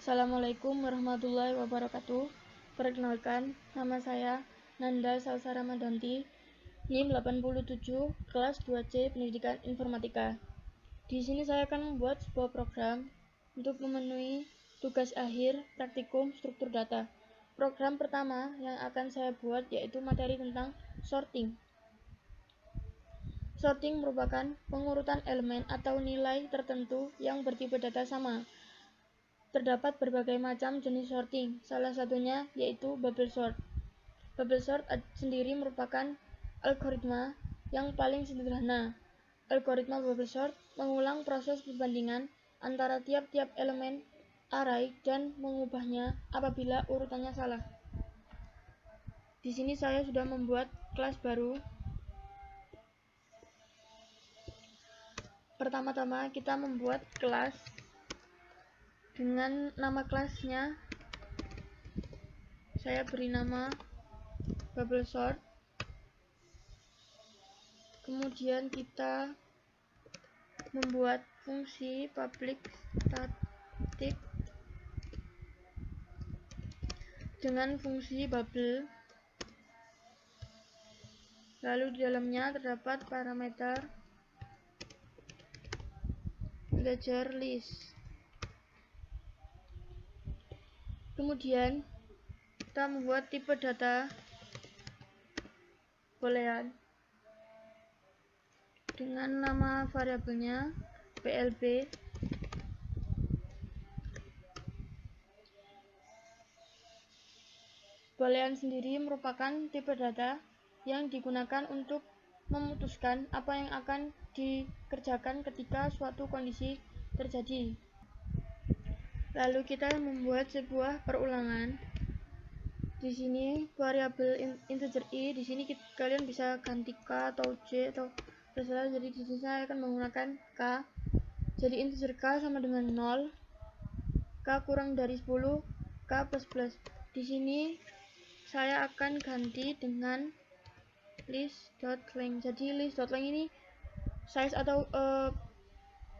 Assalamualaikum warahmatullahi wabarakatuh. Perkenalkan, nama saya Nanda Salsa Ramadanti, NIM 87, kelas 2C Pendidikan Informatika. Di sini saya akan membuat sebuah program untuk memenuhi tugas akhir praktikum struktur data. Program pertama yang akan saya buat yaitu materi tentang sorting. Sorting merupakan pengurutan elemen atau nilai tertentu yang bertipe data sama. Terdapat berbagai macam jenis sorting, salah satunya yaitu bubble sort. Bubble sort sendiri merupakan algoritma yang paling sederhana. Algoritma bubble sort mengulang proses perbandingan antara tiap-tiap elemen array dan mengubahnya apabila urutannya salah. Di sini saya sudah membuat kelas baru. Pertama-tama kita membuat kelas dengan nama kelasnya. Saya beri nama bubble sort. Kemudian kita membuat fungsi public static dengan fungsi bubble. Lalu di dalamnya terdapat parameter integer list. Kemudian kita membuat tipe data boolean dengan nama variabelnya PLB. Boolean sendiri merupakan tipe data yang digunakan untuk memutuskan apa yang akan dikerjakan ketika suatu kondisi terjadi. Lalu kita membuat sebuah perulangan. Di sini variabel integer i, di sini kalian bisa ganti k atau j atau terserah. Jadi di sini saya akan menggunakan k. Jadi integer k sama dengan 0, k kurang dari 10, k plus. Di sini saya akan ganti dengan list.length. Jadi list.length ini size atau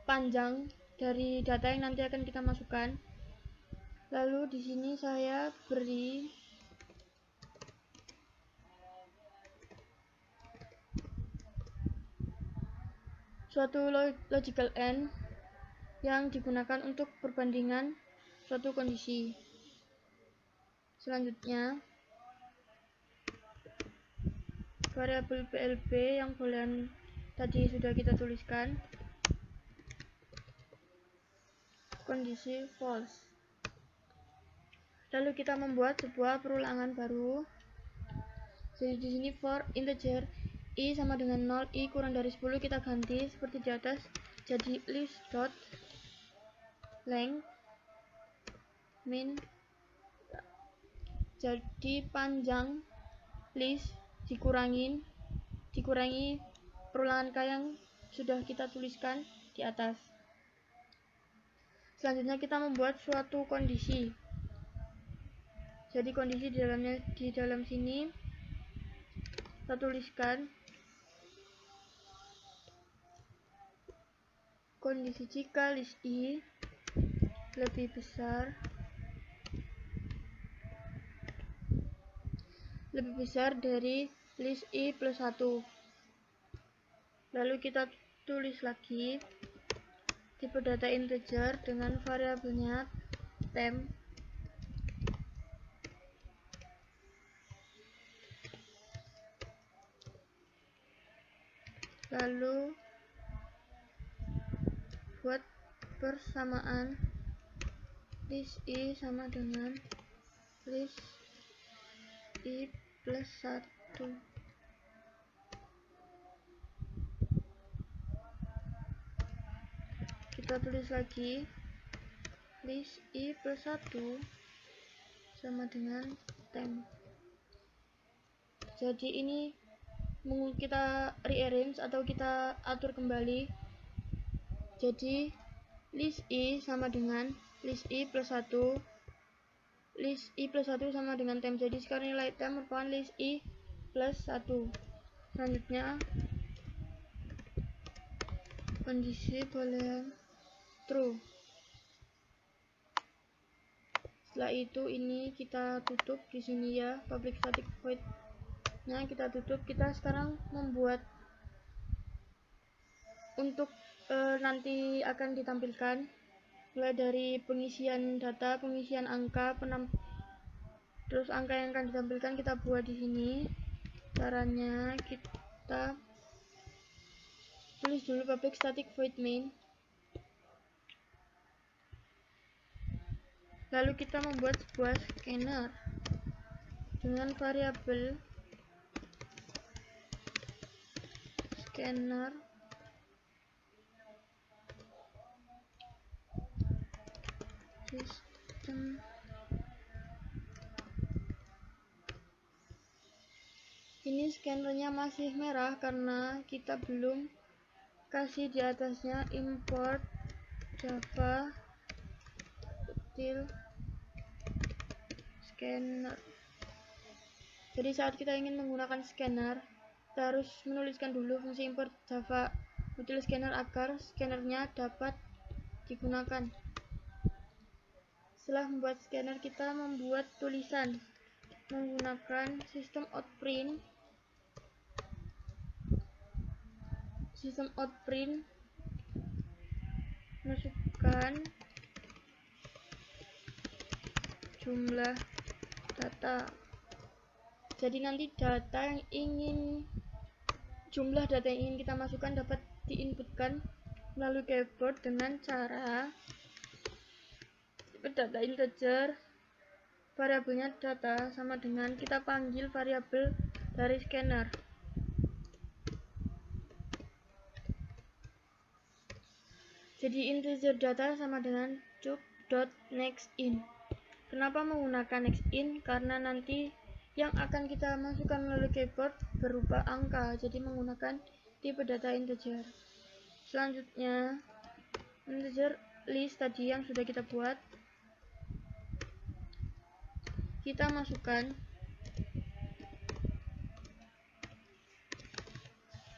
panjang dari data yang nanti akan kita masukkan. Lalu di sini saya beri suatu logical AND yang digunakan untuk perbandingan suatu kondisi. Selanjutnya variabel PLB yang boolean tadi sudah kita tuliskan, kondisi false. Lalu kita membuat sebuah perulangan baru. Jadi di sini for integer i sama dengan 0, i kurang dari 10 kita ganti seperti di atas. Jadi list.length min. Jadi panjang list dikurangi perulangan k yang sudah kita tuliskan di atas. Selanjutnya kita membuat suatu kondisi. Jadi kondisi di dalam sini kita tuliskan kondisi jika list i lebih besar dari list i plus 1. Lalu kita tulis lagi tipe data integer dengan variabelnya temp. Lalu buat persamaan list i sama dengan list i plus 1. Kita tulis lagi list i plus 1 sama dengan temp. Jadi ini kita rearrange atau kita atur kembali. Jadi list i sama dengan list i plus 1, list i plus 1 sama dengan temp. Jadi sekarang nilai temp merupakan list i plus 1. Selanjutnya kondisi boolean true. Setelah itu ini kita tutup di sini ya, public static void nya kita tutup. Kita sekarang membuat untuk nanti akan ditampilkan, mulai dari pengisian data, pengisian angka, terus angka yang akan ditampilkan kita buat di sini. Caranya kita tulis dulu public static void main, lalu kita membuat sebuah scanner dengan variabel scanner system. Ini scannernya masih merah karena kita belum kasih di atasnya import java util scanner. Jadi saat kita ingin menggunakan scanner, kita harus menuliskan dulu fungsi import java util scanner agar scannernya dapat digunakan. Setelah membuat scanner, kita membuat tulisan menggunakan sistem outprint. Sistem outprint masukkan jumlah data. Jadi nanti jumlah data yang ingin kita masukkan dapat diinputkan melalui keyboard dengan cara data integer, variabelnya data sama dengan kita panggil variabel dari scanner. Jadi integer data sama dengan cube.nextIn. Kenapa menggunakan nextIn? Karena nanti yang akan kita masukkan melalui keyboard berupa angka, jadi menggunakan tipe data integer. Selanjutnya integer list tadi yang sudah kita buat, kita masukkan.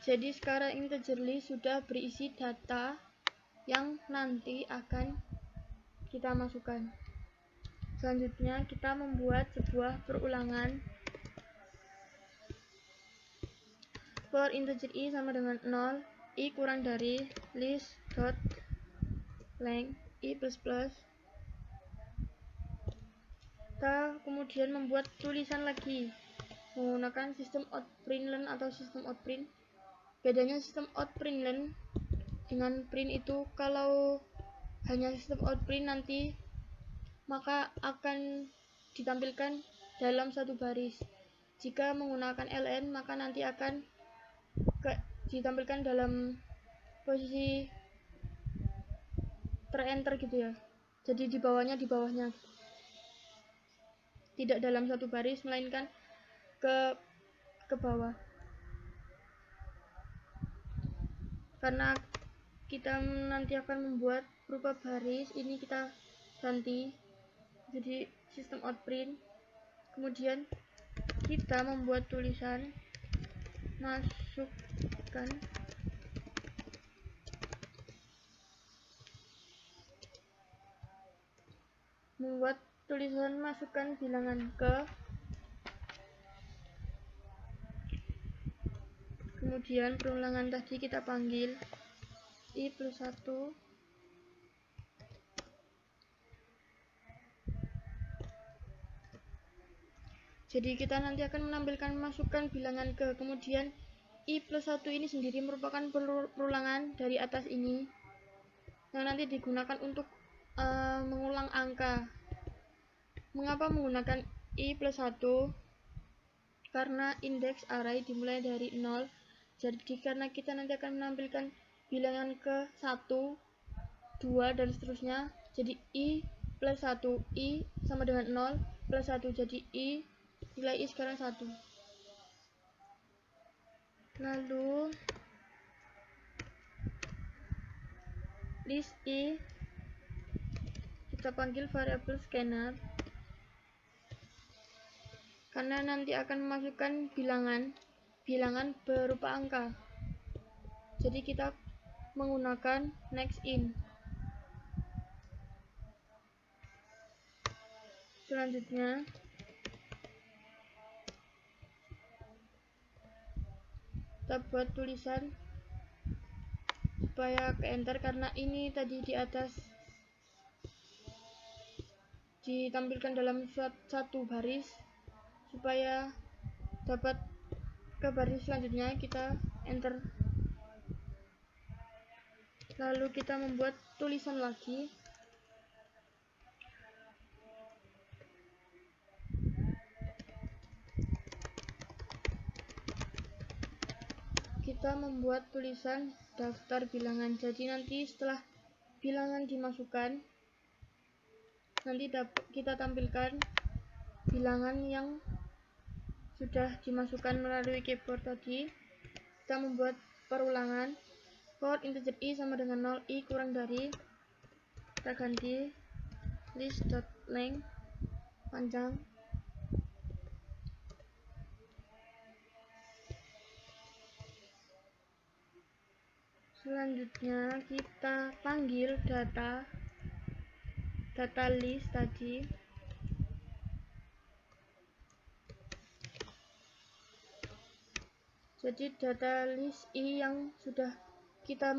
Jadi sekarang integer list sudah berisi data yang nanti akan kita masukkan. Selanjutnya kita membuat sebuah perulangan for integer i sama dengan 0, i kurang dari list.length i plus plus. Kita kemudian membuat tulisan lagi menggunakan sistem outprintln atau sistem outprint. Bedanya sistem outprintln dengan print itu, kalau hanya sistem outprint nanti maka akan ditampilkan dalam satu baris. Jika menggunakan ln maka nanti akan ditampilkan dalam posisi terenter gitu ya. Jadi di bawahnya tidak dalam satu baris melainkan ke bawah. Karena kita nanti akan membuat berupa baris, ini kita ganti jadi sistem outprint. Kemudian kita membuat tulisan masukkan bilangan ke, kemudian perulangan tadi kita panggil i plus 1. Jadi kita nanti akan menampilkan masukkan bilangan ke, kemudian i plus 1 ini sendiri merupakan perulangan dari atas ini yang nanti digunakan untuk mengulang angka. Mengapa menggunakan i plus 1? Karena indeks array dimulai dari 0. Jadi karena kita nanti akan menampilkan bilangan ke 1, 2 dan seterusnya, jadi i plus 1, i sama dengan 0 plus 1, jadi nilai i sekarang 1. Lalu list i kita panggil variabel scanner karena nanti akan memasukkan bilangan berupa angka. Jadi kita menggunakan nextIn. Selanjutnya kita buat tulisan supaya ke enter, karena ini tadi di atas ditampilkan dalam satu baris. Supaya dapat ke baris selanjutnya kita enter. Lalu kita membuat tulisan lagi. Kita membuat tulisan daftar bilangan. Jadi nanti setelah bilangan dimasukkan, nanti kita tampilkan bilangan yang sudah dimasukkan melalui keyboard tadi. Kita membuat perulangan. For integer i sama dengan 0, i kurang dari, kita ganti list.length panjang. Selanjutnya kita panggil data list tadi. Jadi data list i yang sudah kita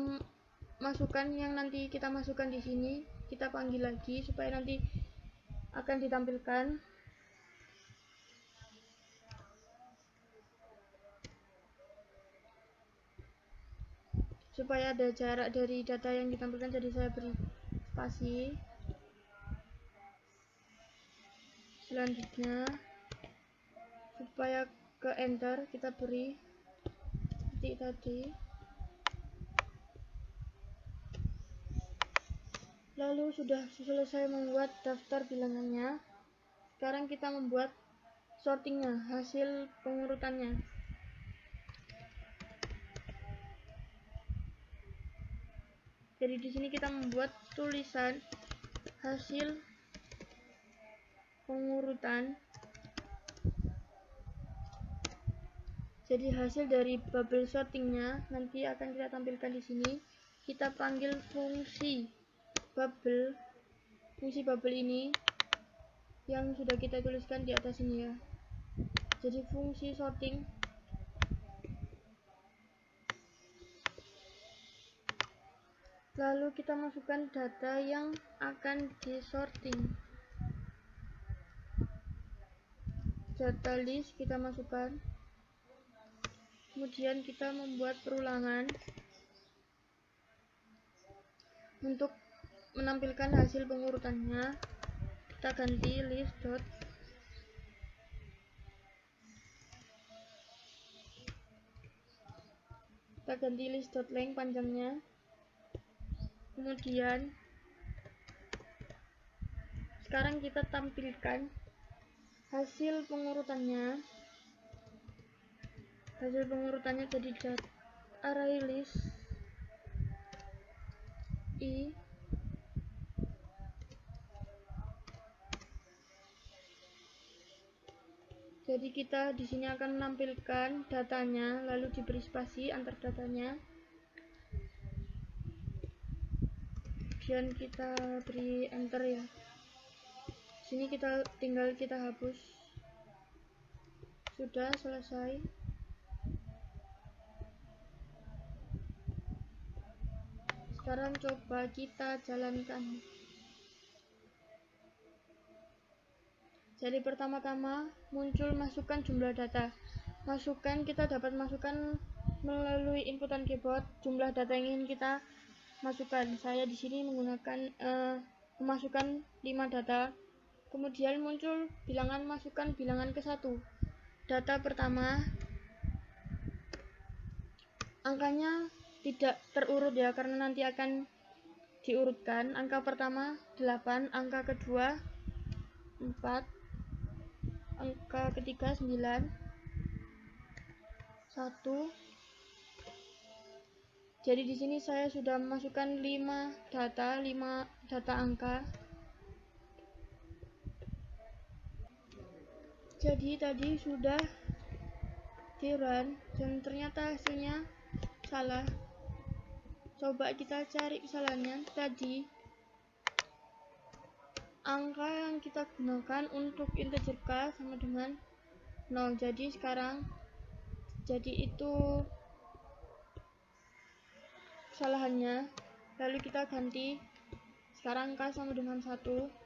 masukkan, yang nanti kita masukkan di sini, kita panggil lagi supaya nanti akan ditampilkan. Supaya ada jarak dari data yang ditampilkan, jadi saya beri spasi. Selanjutnya supaya ke enter kita beri titik tadi. Lalu sudah selesai membuat daftar bilangannya. Sekarang kita membuat sortingnya, hasil pengurutannya. Jadi di sini kita membuat tulisan hasil pengurutan. Jadi hasil dari bubble sortingnya nanti akan kita tampilkan di sini. Kita panggil fungsi bubble ini yang sudah kita tuliskan di atas ini ya. Jadi fungsi sorting. Lalu kita masukkan data yang akan disorting. Data list kita masukkan. Kemudian kita membuat perulangan untuk menampilkan hasil pengurutannya. Kita ganti list dot length panjangnya. Kemudian sekarang kita tampilkan hasil pengurutannya. Jadi array list i. Jadi kita di sini akan menampilkan datanya, lalu diberi spasi antar datanya. Kemudian kita beri enter ya. Sini kita tinggal hapus. Sudah selesai. Sekarang coba kita jalankan. Jadi pertama-tama muncul masukkan jumlah data. Kita dapat masukkan melalui inputan keyboard jumlah data yang ingin kita masukkan. Saya di sini menggunakan memasukkan 5 data. Kemudian muncul bilangan masukkan bilangan ke 1. Data pertama angkanya tidak terurut ya, karena nanti akan diurutkan. Angka pertama 8, angka kedua 4, angka ketiga 9, 1. Jadi di sini saya sudah memasukkan 5 data angka. Jadi tadi sudah di run dan ternyata hasilnya salah. Coba kita cari kesalahannya. Tadi angka yang kita gunakan untuk integer k sama dengan 0. Jadi itu kesalahannya. Lalu kita ganti, sekarang k sama dengan 1.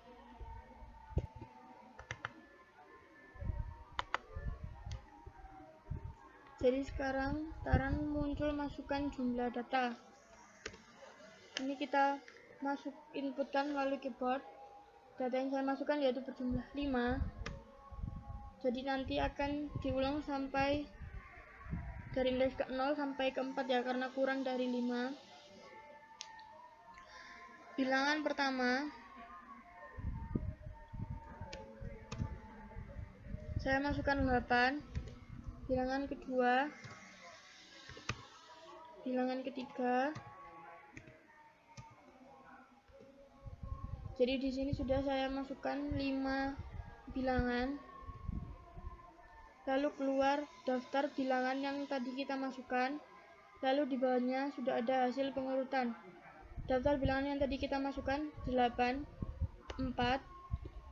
Jadi sekarang muncul masukkan jumlah data. Ini kita inputkan melalui keyboard. Data yang saya masukkan yaitu berjumlah 5. Jadi nanti akan diulang sampai dari indeks ke 0 sampai ke 4 ya, karena kurang dari 5. Bilangan pertama saya masukkan 8. Bilangan kedua, bilangan ketiga. Jadi di sini sudah saya masukkan 5 bilangan. Lalu keluar daftar bilangan yang tadi kita masukkan. Lalu di bawahnya sudah ada hasil pengurutan. Daftar bilangan yang tadi kita masukkan 8, 4, 9,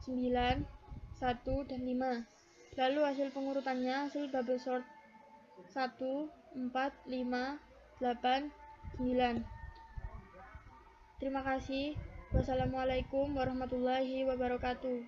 1, dan 5. Lalu hasil pengurutannya, hasil double sort 1, 4, 5, 8, 9. Terima kasih. Wassalamualaikum warahmatullahi wabarakatuh.